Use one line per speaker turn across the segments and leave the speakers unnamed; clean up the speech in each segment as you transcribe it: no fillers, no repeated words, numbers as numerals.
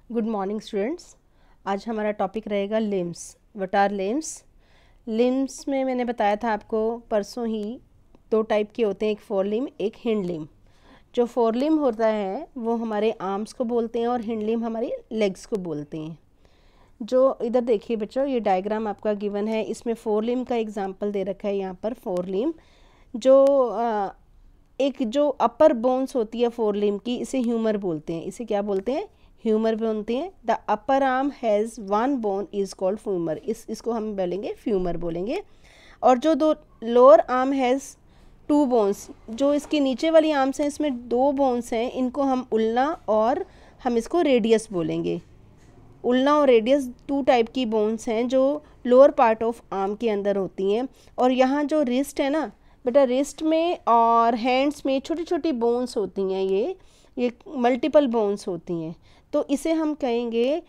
Good morning students. आज हमारा topic रहेगा limbs. What are limbs? Limbs में मैंने बताया था आपको परसों ही, दो टाइप के होते हैं, एक फोर लिम एक हिंड लिम। जो फोर लिम होता है वो हमारे आर्म्स को बोलते हैं और हिंड लिम हमारी लेग्स को बोलते हैं। जो इधर देखिए बच्चों, ये डायग्राम आपका गिवन है, इसमें फोर लिम का एग्जाम्पल दे रखा है। यहाँ पर फोर लिम जो एक जो अपर बोन्स होती है फोर लिम की, इसे ह्यूमर बोलते हैं। इसे क्या बोलते हैं? ह्यूमर बोलते हैं। The upper arm has one bone is called femur. इसको हम बोलेंगे फ्यूमर बोलेंगे। और जो दो lower arm has two bones, जो इसके नीचे वाली आर्म्स हैं इसमें दो बोन्स हैं, इनको हम उल्ना और हम इसको रेडियस बोलेंगे। उल्ना और रेडियस टू टाइप की बोन्स हैं जो लोअर पार्ट ऑफ आर्म के अंदर होती हैं। और यहाँ जो रिस्ट है ना बेटा, रिस्ट में और हैंड्स में छोटी छोटी बोन्स होती हैं, ये मल्टीपल बोन्स होती हैं। तो इसे हम कहेंगे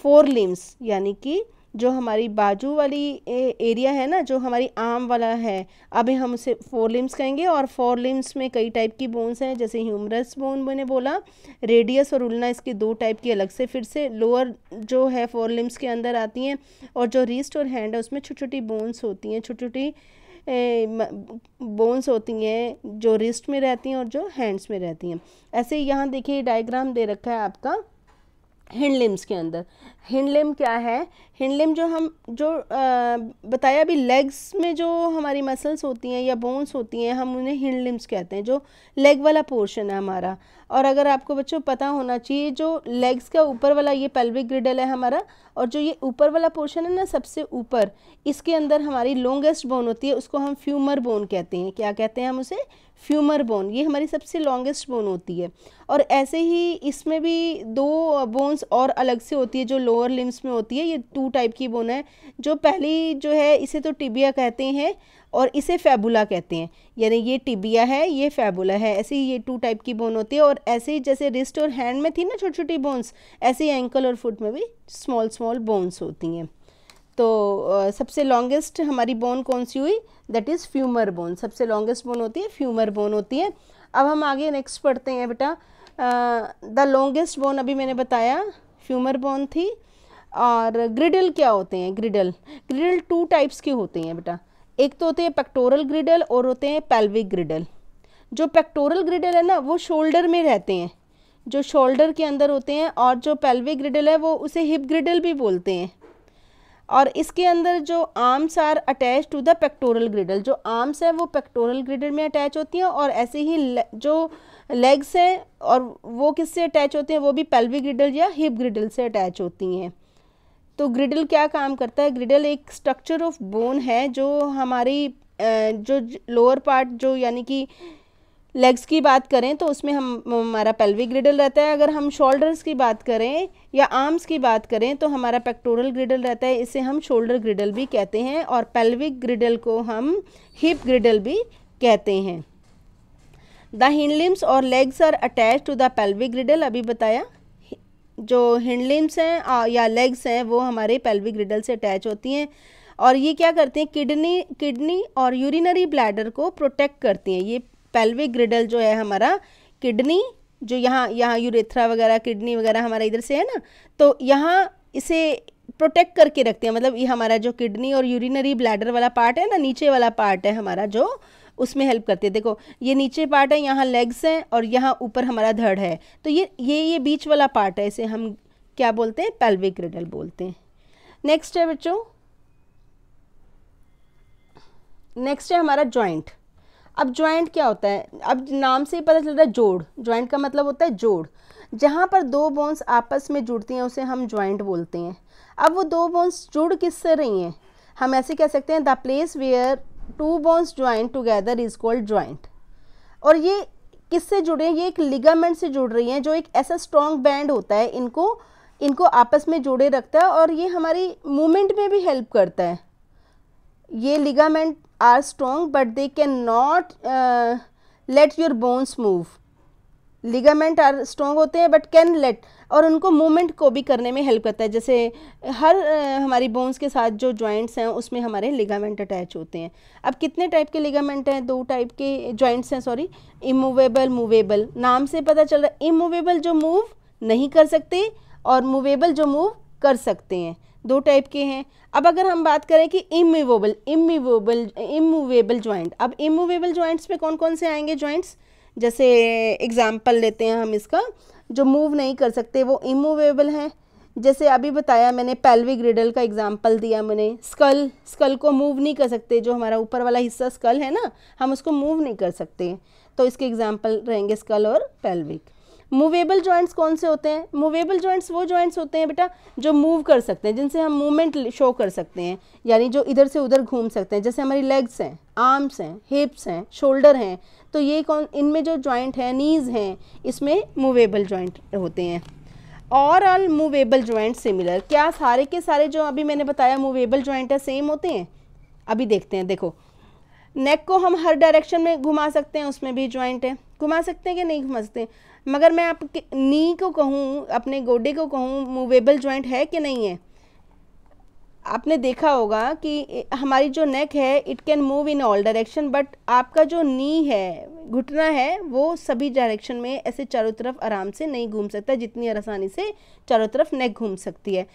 फोर लिम्स, यानी कि जो हमारी बाजू वाली एरिया है ना, जो हमारी आर्म वाला है, अभी हम उसे फोर लिम्स कहेंगे। और फोर लिम्स में कई टाइप की बोन्स हैं, जैसे ह्यूमरस बोन मैंने बोला, रेडियस और उल्ना इसके दो टाइप की अलग से फिर से लोअर जो है फोर लिम्स के अंदर आती हैं। और जो रिस्ट और हैंड है उसमें छोटी छोटी बोन्स होती हैं, छोटी छोटी बोन्स होती हैं जो रिस्ट में रहती हैं और जो हैंड्स में रहती हैं। ऐसे ही यहाँ देखिए डायग्राम दे रखा है आपका हिंड लिम्स के अंदर। हिंड लिम क्या है? हिंड लिम जो बताया अभी, लेग्स में जो हमारी मसल्स होती हैं या बोन्स होती हैं, हम उन्हें हिंड लिम्स कहते हैं, जो लेग वाला पोर्शन है हमारा। और अगर आपको बच्चों पता होना चाहिए, जो लेग्स का ऊपर वाला ये पेल्विक ग्रिडल है हमारा, और जो ये ऊपर वाला पोर्शन है ना सबसे ऊपर, इसके अंदर हमारी लॉन्गेस्ट बोन होती है, उसको हम फ्यूमर बोन कहते हैं। क्या कहते हैं हम उसे? Femur bone. ये हमारी सबसे लॉन्गेस्ट बोन होती है। और ऐसे ही इसमें भी दो बोन्स और अलग से होती है जो लोअर लिम्स में होती है। ये टू टाइप की बोन है। जो पहली जो है इसे तो टिबिया कहते हैं और इसे फैबुला कहते हैं, यानी ये टिबिया है, ये फैबुला है। ऐसे ही ये टू टाइप की बोन होती है। और ऐसे ही जैसे रिस्ट और हैंड में थी ना छोटी छोटी बोन्स, ऐसे ही एंकल और फुट में भी स्मॉल स्मॉल बोन्स होती हैं। तो सबसे लॉन्गेस्ट हमारी बोन कौन सी हुई? That is femur bone. सबसे लॉन्गेस्ट बोन होती है फ्यूमर बोन होती है। अब हम आगे नेक्स्ट पढ़ते हैं बेटा। द लॉन्गेस्ट बोन अभी मैंने बताया फ्यूमर बोन थी। और ग्रिडल क्या होते हैं? ग्रिडल टू टाइप्स के होते हैं बेटा। एक तो होते हैं पेक्टोरल ग्रिडल और होते हैं पेल्विक ग्रिडल। जो पेक्टोरल ग्रिडल है ना वो शोल्डर में रहते हैं, जो शोल्डर के अंदर होते हैं। और जो पेल्विक ग्रिडल है वो उसे हिप ग्रिडल भी बोलते हैं। और इसके अंदर जो arms are attach to the pectoral girdle, जो आर्म्स है वो पेक्टोरल ग्रिडल में अटैच होती हैं। और ऐसे ही जो लेग्स हैं और वो किससे अटैच होते हैं? वो भी पेल्विक ग्रिडल या हिप ग्रिडल से अटैच होती हैं। तो ग्रिडल क्या काम करता है? ग्रिडल एक स्ट्रक्चर ऑफ बोन है जो हमारी जो लोअर पार्ट, जो यानी कि लेग्स की बात करें तो उसमें हमारा पेल्विक ग्रिडल रहता है। अगर हम शोल्डर्स की बात करें या आर्म्स की बात करें तो हमारा पेक्टोरल ग्रिडल रहता है, इसे हम शोल्डर ग्रिडल भी कहते हैं। और पेल्विक ग्रिडल को हम हिप ग्रिडल भी कहते हैं। द हिंड लिम्स और legs are attach to the pelvic girdle. अभी बताया जो हिंड लिम्स हैं या लेग्स हैं वो हमारे पेल्विक ग्रिडल से अटैच होती हैं। और ये क्या करते हैं? किडनी और यूरिनरी ब्लैडर को प्रोटेक्ट करती हैं। ये पेल्विक ग्रिडल जो है हमारा, किडनी जो यहाँ यूरेथ्रा वगैरह, किडनी वगैरह हमारा इधर से है ना, तो यहाँ इसे प्रोटेक्ट करके रखते हैं। मतलब ये हमारा जो किडनी और यूरिनरी ब्लैडर वाला पार्ट है ना, नीचे वाला पार्ट है हमारा, जो उसमें हेल्प करती है। देखो ये नीचे पार्ट है, यहाँ लेग्स हैं और यहाँ ऊपर हमारा धड़ है। तो ये बीच वाला पार्ट है, इसे हम क्या बोलते हैं? पेल्विक ग्रिडल बोलते हैं। नेक्स्ट है बच्चों, नेक्स्ट है हमारा जॉइंट। अब जॉइंट क्या होता है? अब नाम से ही पता चल रहा है जोड़। जॉइंट का मतलब होता है जोड़। जहाँ पर दो बोन्स आपस में जुड़ती हैं उसे हम जॉइंट बोलते हैं। अब वो दो बोन्स जुड़ किससे रही हैं? हम ऐसे कह सकते हैं the place where two bones join together is called joint. और ये किससे जुड़े हैं? ये एक लिगामेंट से जुड़ रही हैं, जो एक ऐसा स्ट्रॉन्ग बैंड होता है, इनको आपस में जोड़े रखता है और ये हमारी मूवमेंट में भी हेल्प करता है। ये ligament are strong but they can not let your bones move. Ligament are strong होते हैं बट कैन लेट, और उनको मूवमेंट को भी करने में हेल्प करता है। जैसे हर हमारी बोन्स के साथ जो जॉइंट्स हैं उसमें हमारे लिगामेंट अटैच होते हैं। अब कितने टाइप के लिगामेंट हैं? दो टाइप के जॉइंट्स हैं, सॉरी, इमूवेबल, मूवेबल। नाम से पता चल रहा है इमूवेबल जो मूव नहीं कर सकते, और मूवेबल जो मूव कर सकते हैं, दो टाइप के हैं। अब अगर हम बात करें कि इमूवेबल जॉइंट, अब इमूवेबल जॉइंट्स में कौन कौन से आएंगे जॉइंट्स, जैसे एग्जाम्पल लेते हैं हम इसका, जो मूव नहीं कर सकते वो इमूवेबल हैं। जैसे अभी बताया मैंने, पेल्विक ग्रिडल का एग्जाम्पल दिया मैंने। स्कल को मूव नहीं कर सकते, जो हमारा ऊपर वाला हिस्सा स्कल है ना, हम उसको मूव नहीं कर सकते, तो इसके एग्जाम्पल रहेंगे स्कल और पेल्विक। मूवेबल जॉइंट्स कौन से होते हैं? मूवेबल जॉइंट्स वो जॉइंट्स होते हैं बेटा जो मूव कर सकते हैं, जिनसे हम मूवमेंट शो कर सकते हैं, यानी जो इधर से उधर घूम सकते हैं। जैसे हमारी लेग्स हैं, आर्म्स हैं, हिप्स हैं, शोल्डर हैं, तो ये इनमें जो जॉइंट है, नीज़ हैं, इसमें मूवेबल जॉइंट होते हैं। और ऑल मूवेबल जॉइंट सिमिलर, क्या सारे के सारे जो अभी मैंने बताया मूवेबल जॉइंट है सेम होते हैं? अभी देखते हैं। देखो, नेक को हम हर डायरेक्शन में घुमा सकते हैं, उसमें भी जॉइंट है, घुमा सकते हैं कि नहीं घुमा सकते? मगर मैं आपके नी को कहूँ, अपने गोडे को कहूँ, मूवेबल जॉइंट है कि नहीं है? आपने देखा होगा कि हमारी जो नेक है it can move in all direction, but आपका जो नी है, घुटना है, वो सभी डायरेक्शन में ऐसे चारों तरफ आराम से नहीं घूम सकता जितनी आसानी से चारों तरफ नेक घूम सकती है।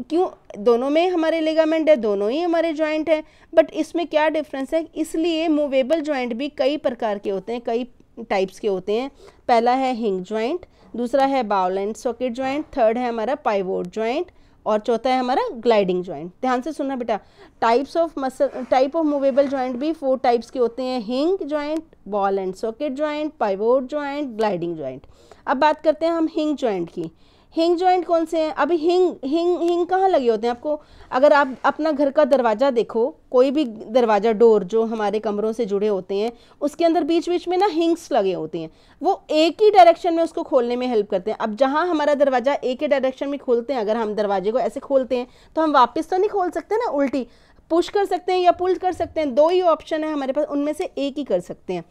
क्यों? दोनों में हमारे लिगामेंट है, दोनों ही हमारे जॉइंट है, बट इसमें क्या डिफरेंस है? इसलिए मूवेबल जॉइंट भी कई प्रकार के होते हैं, कई टाइप्स के होते हैं। पहला है हिंज जॉइंट, दूसरा है ball and socket joint, third है हमारा पाइवोट जॉइंट, और चौथा है हमारा ग्लाइडिंग जॉइंट। ध्यान से सुनना बेटा, टाइप ऑफ मूवेबल जॉइंट भी 4 टाइप्स के होते हैं: हिंग joint, ball and socket joint, pivot joint, gliding joint. अब बात करते हैं हम हिंग जॉइंट की। हिंग जॉइंट कौन से हैं? अभी हिंग कहाँ लगे होते हैं आपको? अगर आप अपना घर का दरवाज़ा देखो, कोई भी दरवाज़ा, डोर जो हमारे कमरों से जुड़े होते हैं, उसके अंदर बीच बीच में ना हिंग्स लगे होते हैं, वो एक ही डायरेक्शन में उसको खोलने में हेल्प करते हैं। अब जहाँ हमारा दरवाज़ा एक ही डायरेक्शन में खोलते हैं, अगर हम दरवाजे को ऐसे खोलते हैं तो हम वापस तो नहीं खोल सकते ना, उल्टी पुश कर सकते हैं या पुल कर सकते हैं, 2 ही ऑप्शन है हमारे पास, उनमें से एक ही कर सकते हैं।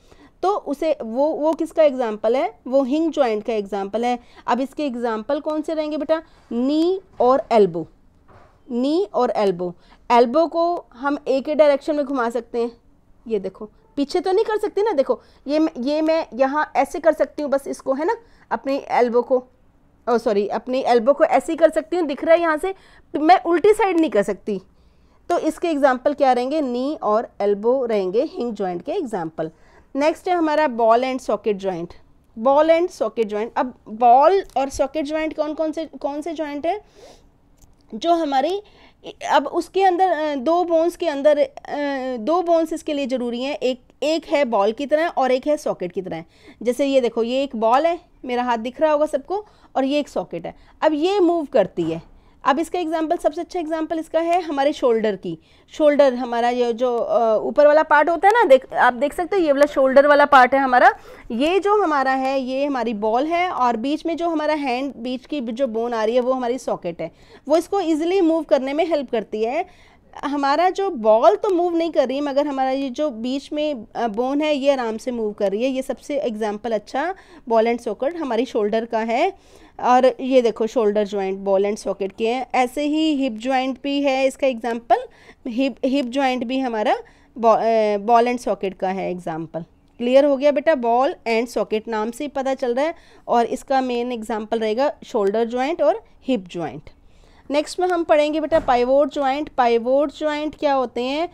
तो उसे वो किसका एग्जाम्पल है? वो हिंग जॉइंट का एग्जाम्पल है। अब इसके एग्जाम्पल कौन से रहेंगे बेटा? नी और एल्बो। नी और एल्बो। एल्बो को हम एक ही डायरेक्शन में घुमा सकते हैं, ये देखो, पीछे तो नहीं कर सकती ना, देखो ये मैं यहाँ ऐसे कर सकती हूँ, बस इसको, है ना, अपनी एल्बो को, अपनी एल्बो को ऐसे ही कर सकती हूँ, दिख रहा है यहाँ से, मैं उल्टी साइड नहीं कर सकती। तो इसके एग्जाम्पल क्या रहेंगे? नी और एल्बो रहेंगे हिंग जॉइंट के एग्जाम्पल। नेक्स्ट है हमारा ball and socket joint. Ball and socket joint, अब बॉल और सॉकेट जॉइंट कौन से जॉइंट है? जो हमारी, अब उसके अंदर 2 बोन्स के अंदर 2 बोन्स इसके लिए ज़रूरी हैं, एक है बॉल की तरह और एक है सॉकेट की तरह। जैसे ये देखो, ये एक बॉल है, मेरा हाथ दिख रहा होगा सबको, और ये एक सॉकेट है। अब ये मूव करती है। अब इसका एग्जाम्पल, सबसे अच्छा एग्जाम्पल इसका है हमारे शोल्डर की। शोल्डर हमारा ये जो ऊपर वाला पार्ट होता है ना, आप देख सकते हो, ये वाला शोल्डर वाला पार्ट है हमारा। ये जो हमारा है, ये हमारी बॉल है, और बीच में जो हमारा हैंड, बीच की जो बोन आ रही है, वो हमारी सॉकेट है। वो इसको ईजिली मूव करने में हेल्प करती है। हमारा जो बॉल तो मूव नहीं कर रही है, मगर हमारा ये जो बीच में बोन है, ये आराम से मूव कर रही है। ये सबसे एग्जाम्पल अच्छा बॉल एंड सॉकेट हमारी शोल्डर का है। और ये देखो, shoulder joint ball and socket के हैं। ऐसे ही हिप जॉइंट भी है इसका एग्जाम्पल, हिप जॉइंट भी हमारा बॉल एंड सॉकेट का है एग्जाम्पल। क्लियर हो गया बेटा? बॉल एंड सॉकेट नाम से ही पता चल रहा है, और इसका मेन एग्जाम्पल रहेगा शोल्डर जॉइंट और हिप जॉइंट। नेक्स्ट में हम पढ़ेंगे बेटा पाइवोट जॉइंट। पाइवोट जॉइंट क्या होते हैं?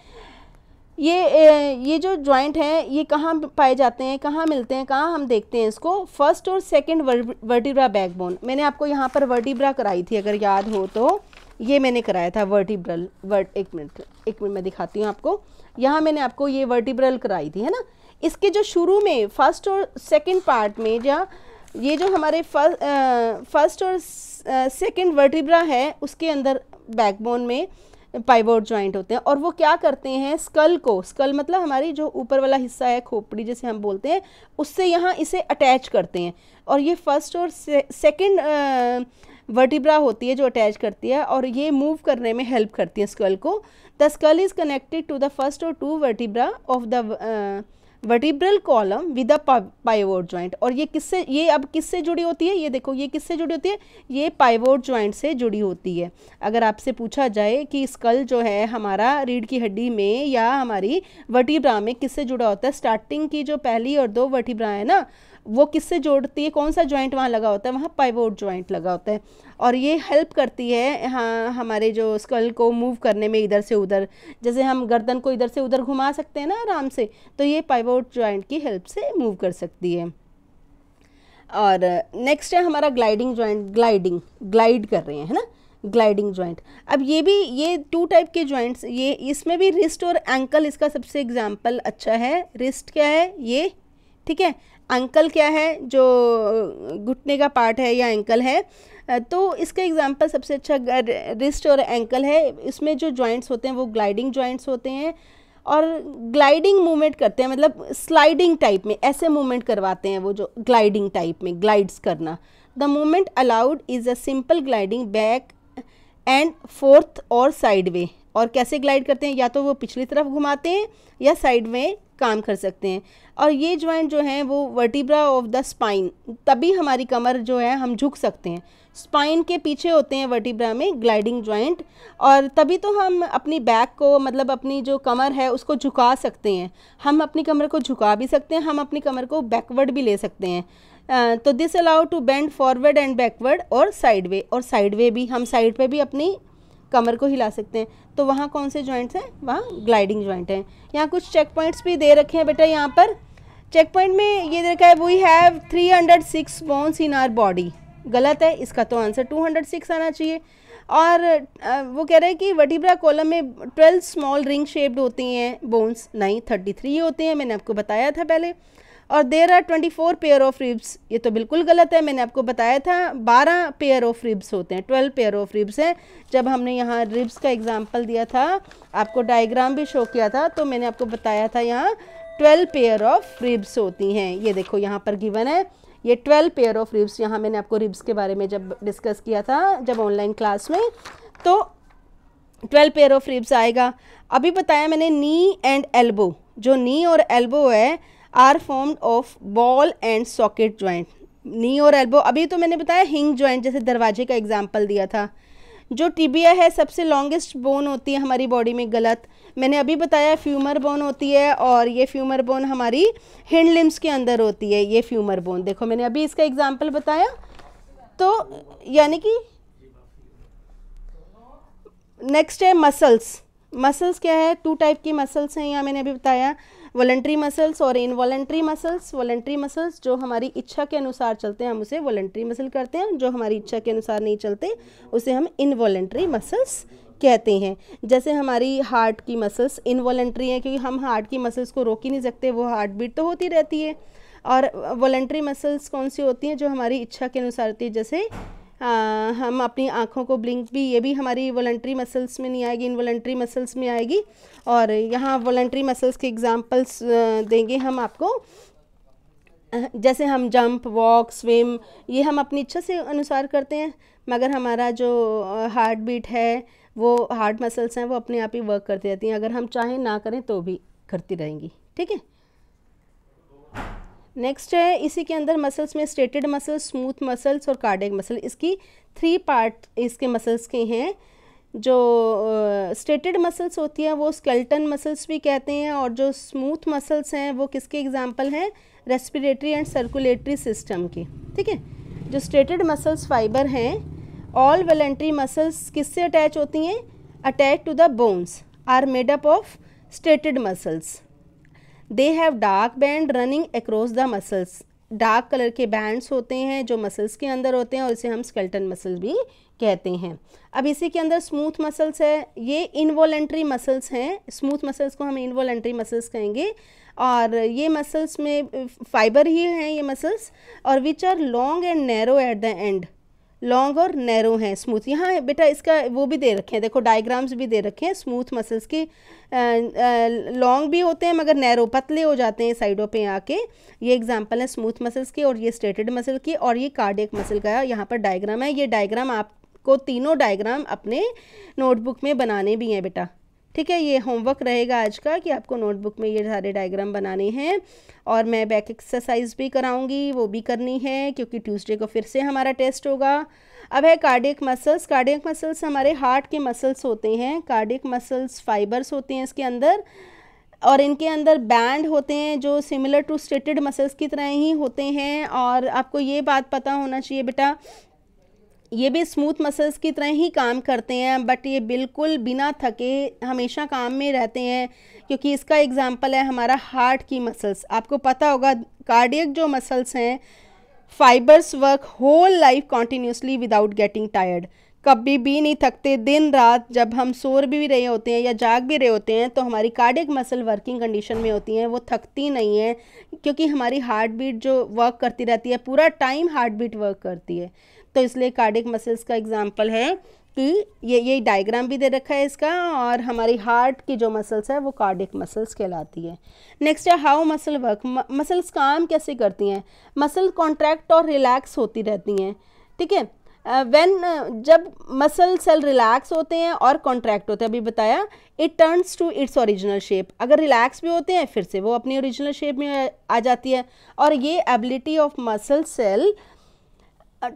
ये जो जॉइंट है, ये कहाँ पाए जाते हैं, कहाँ मिलते हैं, कहाँ हम देखते हैं इसको? फर्स्ट और सेकंड वर्टिब्रा बैकबोन। मैंने आपको यहाँ पर वर्टिब्रा कराई थी, अगर याद हो तो, ये मैंने कराया था वर्टिब्रल। एक मिनट मैं दिखाती हूँ आपको। यहाँ मैंने आपको ये वर्टिब्रल कराई थी, है ना। इसके जो शुरू में फर्स्ट और सेकेंड पार्ट में, ये जो हमारे फर्स्ट और सेकेंड वर्टिब्रा है, उसके अंदर बैकबोन में पाइवोट जॉइंट होते हैं। और वो क्या करते हैं? स्कल मतलब हमारी जो ऊपर वाला हिस्सा है, खोपड़ी जिसे हम बोलते हैं, उससे यहाँ इसे अटैच करते हैं। और ये फर्स्ट और सेकेंड वर्टिब्रा होती है जो अटैच करती है, और ये मूव करने में हेल्प करती है स्कल को। The skull is connected to the first और 2 vertebra of the vertebral column with a pivot joint. और ये अब किससे जुड़ी होती है? ये देखो, ये किससे जुड़ी होती है? ये पाइवोट जॉइंट से जुड़ी होती है। अगर आपसे पूछा जाए कि स्कल जो है हमारा रीढ़ की हड्डी में या हमारी वर्टिब्रा में किससे जुड़ा होता है, स्टार्टिंग की जो पहली और 2 वर्टिब्रा है ना, वो किससे जोड़ती है, कौन सा जॉइंट वहाँ लगा होता है, वहाँ पाइवोट जॉइंट लगा होता है, और ये हेल्प करती है हाँ हमारे जो स्कल को मूव करने में इधर से उधर, जैसे हम गर्दन को इधर से उधर घुमा सकते हैं ना आराम से, तो ये पाइवोट जॉइंट की हेल्प से मूव कर सकती है। और नेक्स्ट है हमारा ग्लाइडिंग जॉइंट, ग्लाइड कर रहे हैं, है ना, ग्लाइडिंग जॉइंट। अब ये 2 टाइप के जॉइंट्स, ये इसमें भी रिस्ट और एंकल इसका सबसे एग्जाम्पल अच्छा है। रिस्ट क्या है ये, ठीक है, एंकल क्या है जो घुटने का पार्ट है या एंकल है, तो इसका एग्जाम्पल सबसे अच्छा रिस्ट और एंकल है। इसमें जो जॉइंट्स होते हैं वो ग्लाइडिंग जॉइंट्स होते हैं और ग्लाइडिंग मूवमेंट करते हैं, मतलब स्लाइडिंग टाइप में ऐसे मूवमेंट करवाते हैं वो, जो ग्लाइडिंग टाइप में ग्लाइड्स करना। The movement allowed is a simple gliding back and fourth और साइड वे। और कैसे ग्लाइड करते हैं, या तो वो पिछली तरफ घुमाते हैं या साइड में काम कर सकते हैं। और ये जॉइंट जो हैं वो वर्टिब्रा ऑफ द स्पाइन, तभी हमारी कमर जो है हम झुक सकते हैं, स्पाइन के पीछे होते हैं वर्टिब्रा में ग्लाइडिंग जॉइंट, और तभी तो हम अपनी बैक को, मतलब अपनी जो कमर है उसको झुका सकते हैं। हम अपनी कमर को झुका भी सकते हैं, हम अपनी कमर को बैकवर्ड भी ले सकते हैं। तो this allow to bend forward and backward और साइड वे, और साइड वे भी, हम साइड पे भी अपनी कमर को हिला सकते हैं। तो वहाँ कौन से जॉइंट्स हैं, वहाँ ग्लाइडिंग जॉइंट हैं। यहाँ कुछ चेक पॉइंट्स भी दे रखे हैं बेटा, यहाँ पर चेक पॉइंट में ये देखा है, we have 306 bones in our body, गलत है, इसका तो आंसर 206 आना चाहिए। और वो कह रहे हैं कि वर्टिब्रा कॉलम में 12 स्मॉल रिंग शेप्ड होती हैं बोन्स, नहीं 33 होती हैं, मैंने आपको बताया था पहले। और there are 24 pair of ribs, ये तो बिल्कुल गलत है, मैंने आपको बताया था 12 पेयर ऑफ रिब्स होते हैं, 12 पेयर ऑफ रिब्स हैं। जब हमने यहाँ रिब्स का एग्जांपल दिया था, आपको डायग्राम भी शो किया था, तो मैंने आपको बताया था यहाँ 12 पेयर ऑफ रिब्स होती हैं। ये देखो यहाँ पर गिवन है ये 12 पेयर ऑफ रिब्स। यहाँ मैंने आपको रिब्स के बारे में जब डिस्कस किया था जब ऑनलाइन क्लास में, तो 12 पेयर ऑफ रिब्स आएगा। अभी बताया मैंने नी एंड एल्बो, जो नी और एल्बो है are formed of ball and socket joint. Knee और एल्बो, अभी तो मैंने बताया हिंग जॉइंट, जैसे दरवाजे का एग्जाम्पल दिया था। जो टिबिया है सबसे लॉन्गेस्ट बोन होती है हमारी बॉडी में, गलत। मैंने अभी बताया फ्यूमर बोन होती है, और ये फ्यूमर बोन हमारी हिंड लिम्स के अंदर होती है, ये फ्यूमर बोन। देखो मैंने अभी इसका एग्जाम्पल बताया, तो यानी कि नेक्स्ट है मसल्स। मसल्स क्या है, 2 टाइप की मसल्स हैं, यहाँ मैंने अभी बताया, वॉलंटरी मसल्स और इनवॉलंटरी मसल्स। वॉलंटरी मसल्स जो हमारी इच्छा के अनुसार चलते हैं हम उसे वॉलंटरी मसल कहते हैं, जो हमारी इच्छा के अनुसार नहीं चलते उसे हम इनवॉलंटरी मसल्स कहते हैं। जैसे हमारी हार्ट की मसल्स इनवॉलंटरी हैं, क्योंकि हम हार्ट की मसल्स को रोक ही नहीं सकते, वो हार्ट बीट तो होती रहती है। और वॉलंटरी मसल्स कौन सी होती हैं, जो हमारी इच्छा के अनुसार होती है, जैसे हम अपनी आँखों को ब्लिंक भी, ये भी हमारी वॉलंटरी मसल्स में नहीं आएगी, इनवॉलंटरी मसल्स में आएगी। और यहाँ वॉलंटरी मसल्स के एग्जांपल्स देंगे हम आपको, जैसे हम जंप, वॉक, स्विम, ये हम अपनी इच्छा से अनुसार करते हैं, मगर हमारा जो हार्ट बीट है, वो हार्ट मसल्स हैं, वो अपने आप ही वर्क करती रहती हैं, अगर हम चाहें ना करें तो भी करती रहेंगी, ठीक है। नेक्स्ट है इसी के अंदर मसल्स में स्ट्रेटेड मसल्स, स्मूथ मसल्स और कार्डियक मसल। इसकी 3 पार्ट इसके मसल्स के हैं। जो स्ट्रेटेड मसल्स होती हैं वो स्केलेटन मसल्स भी कहते हैं, और जो स्मूथ मसल्स हैं वो किसके एग्जांपल हैं, रेस्पिरेटरी एंड सर्कुलेटरी सिस्टम की, ठीक है। जो स्ट्रेटेड मसल्स फाइबर हैं, ऑल वॉलंटरी मसल्स किससे अटैच होती हैं, attach to the bones are made up of striated muscles. They have dark band running across the muscles, dark colour के bands होते हैं जो मसल्स के अंदर होते हैं, और इसे हम स्केलेटन मसल भी कहते हैं। अब इसी के अंदर स्मूथ मसल्स है, ये इनवॉलंटरी मसल्स हैं, स्मूथ मसल्स को हम इनवॉलंटरी मसल्स कहेंगे। और ये मसल्स में फाइबर ही हैं ये मसल्स, और which are long and narrow at the end, long और नैरो हैं स्मूथ। यहाँ बेटा इसका वो भी दे रखे हैं, देखो डायग्राम्स भी दे रखे हैं स्मूथ मसल्स के, लॉन्ग भी होते हैं मगर नैरो, पतले हो जाते हैं साइडों पे आके। ये एग्जांपल है स्मूथ मसल्स के, और ये स्ट्रेटेड मसल की, और ये कार्डियक मसल का यहाँ पर डायग्राम है। ये डायग्राम आपको तीनों डायग्राम अपने नोटबुक में बनाने भी हैं बेटा, ठीक है। ये होमवर्क रहेगा आज का कि आपको नोटबुक में ये सारे डायग्राम बनाने हैं, और मैं बैक एक्सरसाइज भी कराऊंगी, वो भी करनी है, क्योंकि ट्यूसडे को फिर से हमारा टेस्ट होगा। अब है कार्डियक मसल्स। कार्डियक मसल्स हमारे हार्ट के मसल्स होते हैं, कार्डियक मसल्स फाइबर्स होते हैं इसके अंदर, और इनके अंदर बैंड होते हैं जो सिमिलर टू स्ट्रेटेड मसल्स की तरह ही होते हैं। और आपको ये बात पता होना चाहिए बेटा, ये भी स्मूथ मसल्स की तरह ही काम करते हैं, बट ये बिल्कुल बिना थके हमेशा काम में रहते हैं, क्योंकि इसका एग्जांपल है हमारा हार्ट की मसल्स। आपको पता होगा कार्डियक जो मसल्स हैं, fibres work whole life continuously without getting tired, कभी भी नहीं थकते। दिन रात जब हम सो भी रहे होते हैं या जाग भी रहे होते हैं तो हमारी कार्डियक मसल वर्किंग कंडीशन में होती हैं, वो थकती नहीं है, क्योंकि हमारी हार्ट बीट जो वर्क करती रहती है, पूरा टाइम हार्ट बीट वर्क करती है। तो इसलिए कार्डियक मसल्स का एग्जांपल है कि ये डायग्राम भी दे रखा है इसका, और हमारी हार्ट की जो मसल्स है वो कार्डियक मसल्स कहलाती है। नेक्स्ट है हाउ मसल वर्क, मसल्स काम कैसे करती हैं। मसल कॉन्ट्रैक्ट और रिलैक्स होती रहती हैं, ठीक है। जब मसल सेल रिलैक्स होते हैं और कॉन्ट्रैक्ट होते हैं, अभी बताया, it turns to its original shape. अगर रिलैक्स भी होते हैं फिर से वो अपनी ओरिजिनल शेप में आ जाती है। और ये ability of muscle cell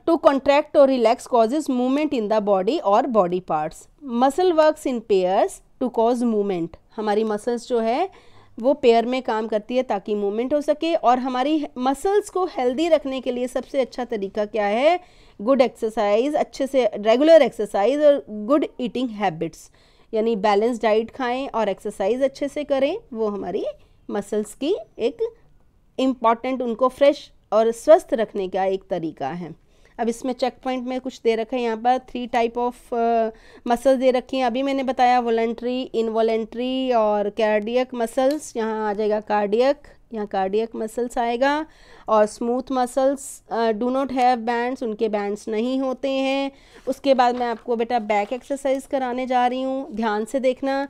to contract और relax causes movement in the body और body parts. Muscle works in pairs to cause movement. हमारी मसल्स जो है वो पेयर में काम करती है ताकि मूवमेंट हो सके। और हमारी मसल्स को हेल्दी रखने के लिए सबसे अच्छा तरीका क्या है, गुड एक्सरसाइज, अच्छे से रेगुलर एक्सरसाइज और गुड ईटिंग हैबिट्स, यानी बैलेंस डाइट खाएं और एक्सरसाइज अच्छे से करें। वो हमारी मसल्स की एक इम्पॉर्टेंट, उनको फ्रेश और स्वस्थ रखने का एक तरीका है। अब इसमें चेक पॉइंट में कुछ दे रखा है, यहाँ पर 3 टाइप ऑफ मसल्स दे रखी हैं। अभी मैंने बताया वॉलंटरी, इनवॉलंटरी और कार्डियक मसल्स। यहाँ आ जाएगा कार्डियक, यहाँ कार्डियक मसल्स आएगा। और smooth muscles do not have bands, उनके बैंड्स नहीं होते हैं। उसके बाद मैं आपको बेटा बैक एक्सरसाइज कराने जा रही हूँ, ध्यान से देखना।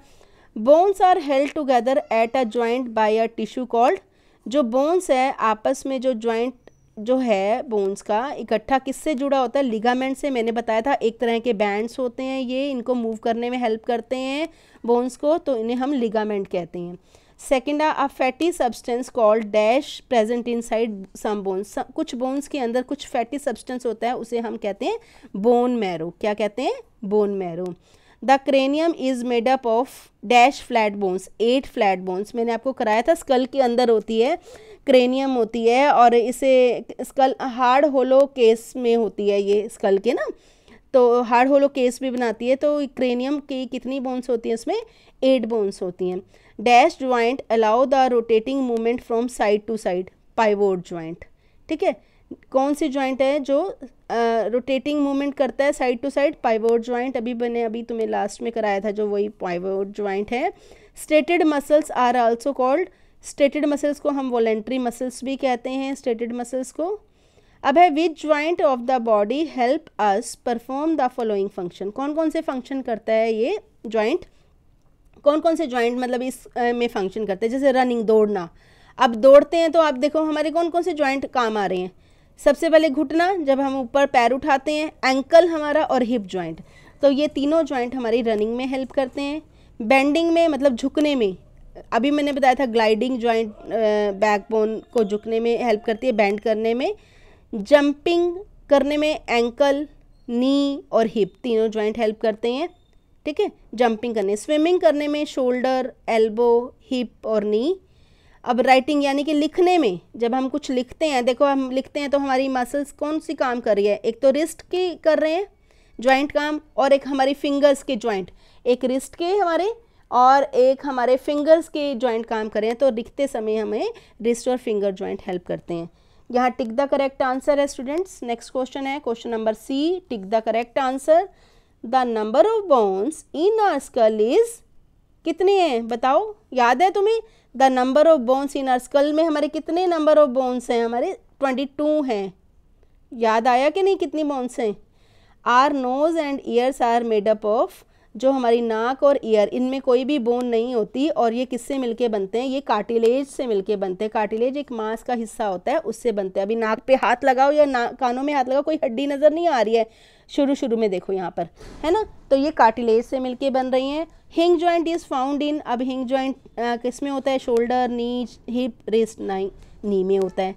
Bones are held together at a joint by a tissue called. जो बोन्स है आपस में, जो जॉइंट जो है बोन्स का इकट्ठा किससे जुड़ा होता है, लिगामेंट से। मैंने बताया था एक तरह के बैंड्स होते हैं, ये इनको मूव करने में हेल्प करते हैं बोन्स को, तो इन्हें हम लिगामेंट कहते हैं। Second a fatty substance called dash present inside some bones. कुछ बोन्स के अंदर कुछ फैटी सब्सटेंस होता है, उसे हम कहते हैं बोन मैरो। क्या कहते हैं, bone marrow. The cranium is made up of dash flat bones, 8 flat bones. मैंने आपको कराया था स्कल के अंदर होती है, क्रेनियम होती है, और इसे स्कल हार्ड होलो केस में होती है ये स्कल के ना, तो हार्ड होलो केस भी बनाती है। तो क्रेनियम की कितनी बोन्स होती हैं, इसमें 8 बोन्स होती हैं। Dash joint allow the rotating movement from side to side, pivot joint, ठीक है। कौन सी ज्वाइंट है जो रोटेटिंग मूवमेंट करता है side to side, pivot joint. अभी तुम्हें लास्ट में कराया था जो वही पाइवोट ज्वाइंट है। Striated muscles are also called, striated muscles को हम वॉलेंट्री मसल्स भी कहते हैं, स्ट्रेटेड मसल्स को। अब है which joint of the body help us perform the following function. कौन कौन से फंक्शन करता है ये ज्वाइंट, कौन कौन से ज्वाइंट मतलब इस में फंक्शन करते हैं। जैसे रनिंग, दौड़ना, अब दौड़ते हैं तो आप देखो हमारे कौन कौन से ज्वाइंट काम आ रहे हैं। सबसे पहले घुटना, जब हम ऊपर पैर उठाते हैं, एंकल हमारा, और हिप ज्वाइंट। तो ये तीनों ज्वाइंट हमारी रनिंग में हेल्प करते हैं। बेंडिंग में मतलब झुकने में, अभी मैंने बताया था ग्लाइडिंग ज्वाइंट बैकबोन को झुकने में हेल्प करती है, बेंड करने में। जंपिंग करने में एंकल, नी और हिप तीनों ज्वाइंट हेल्प करते हैं, ठीक है, जंपिंग करने। स्विमिंग करने में शोल्डर, एल्बो, हिप और नी। अब राइटिंग यानी कि लिखने में, जब हम कुछ लिखते हैं, देखो हम लिखते हैं तो हमारी मसल्स कौन सी काम कर रही है, एक तो रिस्ट की कर रहे हैं ज्वाइंट काम, और एक हमारी फिंगर्स के ज्वाइंट, एक रिस्ट के हमारे और एक हमारे फिंगर्स के ज्वाइंट काम कर रहे हैं। तो लिखते समय हमें रिस्ट और फिंगर ज्वाइंट हेल्प करते हैं। यहाँ टिक द करेक्ट आंसर है स्टूडेंट्स। नेक्स्ट क्वेश्चन है question number C, tick the correct answer. The number of bones in our skull is, कितने हैं बताओ, याद है तुम्हें। The number of bones in our skull में हमारे कितने नंबर ऑफ बोन्स हैं, हमारे 22 हैं। याद आया कि नहीं कितनी बोन्स हैं। Are nose and ears are made up of, जो हमारी नाक और ईयर, इनमें कोई भी बोन नहीं होती, और ये किससे मिलके बनते हैं, ये कार्टिलेज से मिलके बनते हैं। कार्टिलेज एक मांस का हिस्सा होता है, उससे बनते हैं। अभी नाक पे हाथ लगाओ या कानों में हाथ लगाओ, कोई हड्डी नज़र नहीं आ रही है, शुरू में देखो यहाँ पर, है ना, तो ये कार्टिलेज से मिलके बन रही हैं। हिंग ज्वाइंट इज़ फाउंड इन, अब हिंग ज्वाइंट किस में होता है, shoulder, knee, hip, wrist, knee में होता है।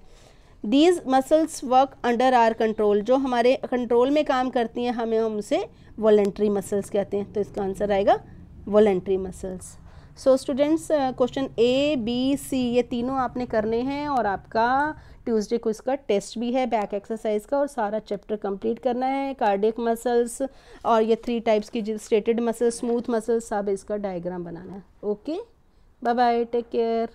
These muscles work under our control, जो हमारे कंट्रोल में काम करती हैं, हम उसे वॉलेंट्री मसल्स कहते हैं। तो इसका आंसर आएगा voluntary muscles. So students question A B C ये तीनों आपने करने हैं और आपका ट्यूसडे को इसका टेस्ट भी है बैक एक्सरसाइज का, और सारा चैप्टर कंप्लीट करना है। कार्डियक मसल्स और ये 3 टाइप्स की स्ट्रेटेड मसल्स, स्मूथ मसल्स, सब इसका डायग्राम बनाना है। Okay, bye bye, take care.